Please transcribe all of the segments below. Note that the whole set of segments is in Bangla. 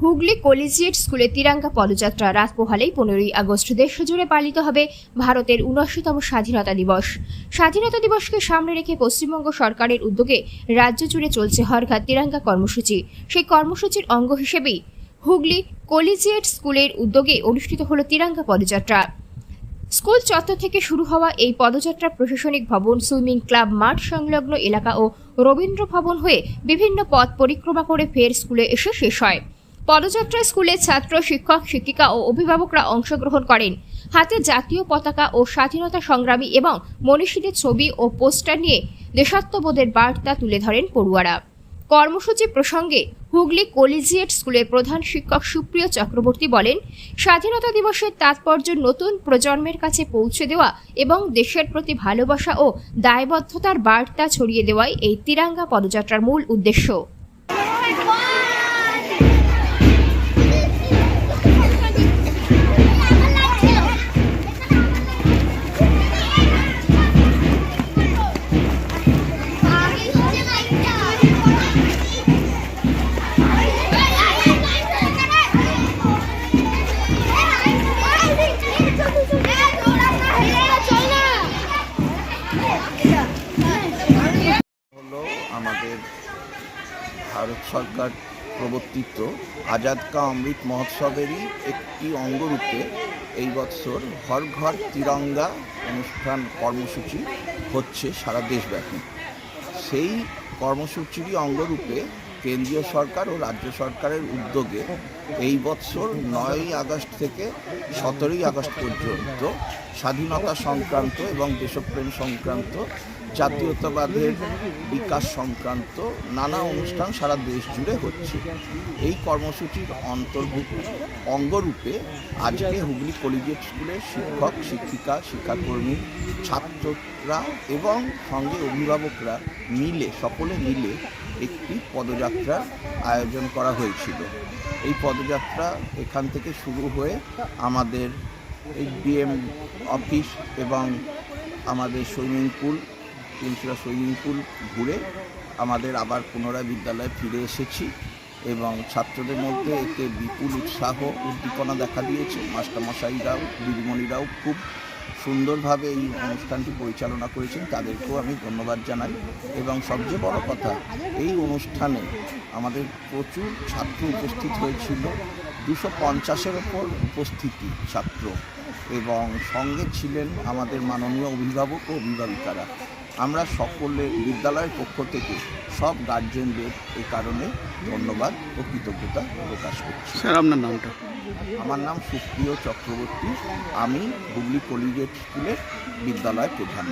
হুগলি কলেজিয়েট স্কুলে তিরঙ্গা পদযাত্রা রাত পোহালেই 15ই আগস্ট দেশজুড়ে পালিত হবে ভারতের 79তম স্বাধীনতা দিবস। স্বাধীনতা দিবসকে সামনে রেখে পশ্চিমবঙ্গ সরকারের উদ্যোগে রাজ্য জুড়ে চলছে হর ঘর তিরঙ্গা কর্মসূচি। সেই কর্মসূচির অঙ্গ হিসেবেই হুগলি কলেজিয়েট স্কুলের উদ্যোগে অনুষ্ঠিত হলো তিরঙ্গা পদযাত্রা। স্কুল চত্বর থেকে শুরু হওয়া এই পদযাত্রা প্রশাসনিক ভবন, সুইমিং ক্লাব মাঠ সংলগ্ন এলাকা ও রবীন্দ্র ভবন হয়ে বিভিন্ন পথ পরিক্রমা করে ফের স্কুলে এসে শেষ হয়। পদযাত্রায় স্কুলের ছাত্র, শিক্ষক, শিক্ষিকা ও অভিভাবকরা অংশগ্রহণ করেন। হাতে জাতীয় পতাকা ও স্বাধীনতা সংগ্রামী এবং মনীষীদের ছবি ও পোস্টার নিয়ে দেশাত্মবোধের বার্তা তুলে ধরেন পড়ুয়ারা। কর্মসূচি প্রসঙ্গে হুগলি কলেজিয়েট স্কুলের প্রধান শিক্ষক সুপ্রিয় চক্রবর্তী বলেন, স্বাধীনতা দিবসের তাৎপর্য নতুন প্রজন্মের কাছে পৌঁছে দেওয়া এবং দেশের প্রতি ভালোবাসা ও দায়বদ্ধতার বার্তা ছড়িয়ে দেওয়াই এই তিরঙ্গা পদযাত্রার মূল উদ্দেশ্য। আমাদের ভারত সরকার প্রবর্তিত আজাদ কা অমৃত মহোৎসবেরই একটি অঙ্গরূপে এই বছর হর ঘর তিরঙ্গা অনুষ্ঠান কর্মসূচি হচ্ছে সারা দেশব্যাপী। সেই কর্মসূচিরই অঙ্গরূপে কেন্দ্রীয় সরকার ও রাজ্য সরকারের উদ্যোগে এই বছর 9ই আগস্ট থেকে 17ই আগস্ট পর্যন্ত স্বাধীনতা সংক্রান্ত এবং দেশপ্রেম সংক্রান্ত, জাতীয়তাবাদের বিকাশ সংক্রান্ত নানা অনুষ্ঠান সারা দেশ জুড়ে হচ্ছে। এই কর্মসূচির অঙ্গরূপে আজকে হুগলি কলেজিয়েট স্কুলের শিক্ষক, শিক্ষিকা, শিক্ষাকর্মী, ছাত্ররা এবং সঙ্গে অভিভাবকরা সকলে মিলে একটি পদযাত্রার আয়োজন করা হয়েছিল। এই পদযাত্রা এখান থেকে শুরু হয়ে আমাদের ডিএম অফিস এবং আমাদের সুইমিং পুল ঘুরে আমাদের আবার পুনরায় বিদ্যালয়ে ফিরে এসেছি এবং ছাত্রদের মধ্যে এতে বিপুল উৎসাহ উদ্দীপনা দেখা দিয়েছে। মাস্টারমশাইরাও, দিদিমণিরাও খুব সুন্দরভাবে এই অনুষ্ঠানটি পরিচালনা করেছেন, তাদেরকেও আমি ধন্যবাদ জানাই। এবং সবচেয়ে বড় কথা, এই অনুষ্ঠানে আমাদের প্রচুর ছাত্র উপস্থিত হয়েছিল, 250-এর ওপর উপস্থিতি ছাত্র, এবং সঙ্গে ছিলেন আমাদের মাননীয় অভিভাবক ও অভিভাবিকারা। আমরা সকলে বিদ্যালয়ের পক্ষ থেকে সব গার্জেনদের এই কারণে ধন্যবাদ ও কৃতজ্ঞতা প্রকাশ করছি। স্যার, আপনার নামটা? আমার নাম সুপ্রিয় চক্রবর্তী, আমি হুগলি কলেজিয়েট স্কুলের বিদ্যালয় প্রধান।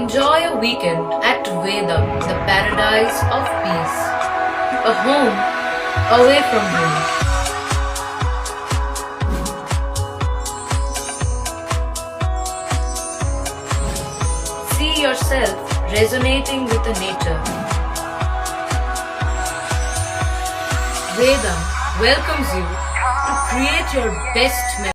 Enjoy a weekend at Vedam, the paradise of peace. A home away from home. See yourself resonating with the nature. Vedam welcomes you to create your best memories.